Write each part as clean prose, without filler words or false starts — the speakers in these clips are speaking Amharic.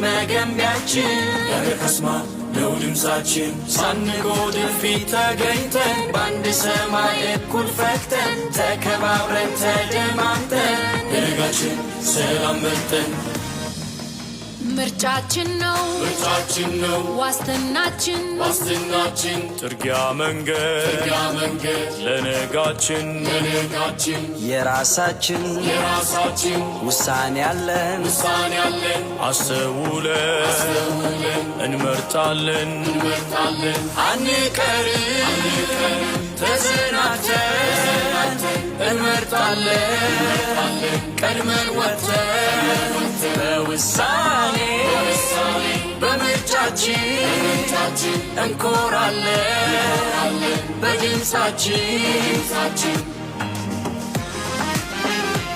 መገንቢያችን ያለከስማ ነው ድምፃችን ሳንጎድል ፊት ተገኝተን በአንድ ሰማይ እኩል ፈክተን ተከባብረን ተደማምጠን የነጋችን ሰላም መርጠን ምርጫችን ነው ዋስትናችን ጥርጊያ መንገድ ለነጋችን የራሳችን ውሳኔ ያለን አስተውለን እንመርጣለን አንቀርም ተዘናግተን እንመርጣለን ቀድመን ወጥተን በውሳኔ በምርጫችን እንኮራለን በድምፃችን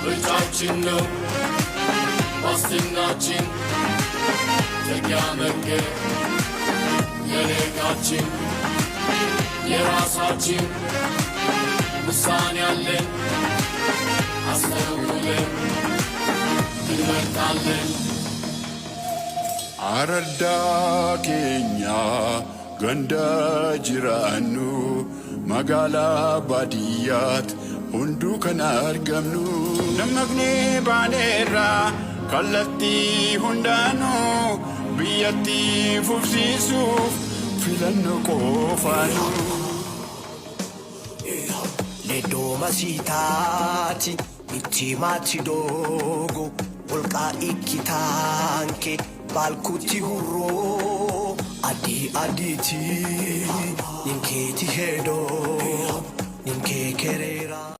ምርጫችን ነው ዋስትናችን ጥርጊያ መንገድ የነጋችን የራሳችን ውሳኔ ያለን አስተውለን እንመርጣለን አረዳ ኬኛ ገንዳ ጅራኑ መጋላ ባዲያት ሁንዱ ከን አርገምኑ ነመግኔ ባኔራ ከለቲ ሁንዳኑ ብየቲ ፉፍሲሱፍ ፊለኑ ቆፋኑ ሌዶ መሲታቲ ኢቲማቲ ዶጎ ኦልቃ ኢኪታንኬ balkuti hurro adi aditi ninke ti hedo ninke kerera